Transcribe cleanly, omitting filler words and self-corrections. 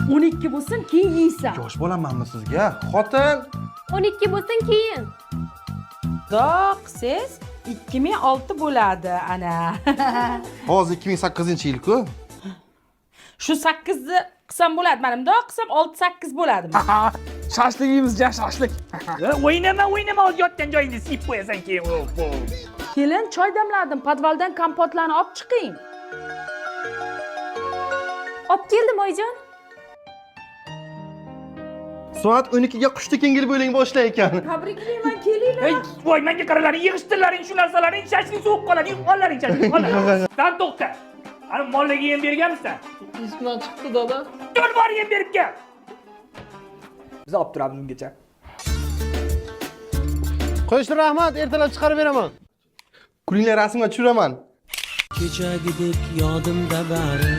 12 bo'lsin, keyin yeysan. Yosh bolamanmi sizga? Xotin. 12 bo'lsin keyin. Doq siz 2006 bo'ladi ana. Hozir 2008-yil-ku. Shu 8ni qisam bo'ladi. Mana bundoq qisam 6-8 bo'ladimi? Shashlik yeymiz-ja, shashlik. O'ynama, hozir yotgan joyingni siyib qo'yasan keyin. Kelin, choy damladim. Podvaldan kompotlarni olib chiqing. Olib keldim oyijon. Soat 12ga qushni kengil bo'ling boshlar ekan. Tabriklayman, kelinglar. Ey, voy, menga qaralaring, yig'ishtirlaring shu narsalarni, shashlik sovuq qoladi. Yo'qollaring shashlik, qoladi. Sen to'xta. Ana mollarga yem berganmisan? Ismdan chiqdi dada. Dur bor yem berib kel. Biz olib turamiz ungacha. Qo'yishni rahmat, ertalab chiqarib beraman. Kuninglar rasmga tushiraman. Kechagidek yodimda bari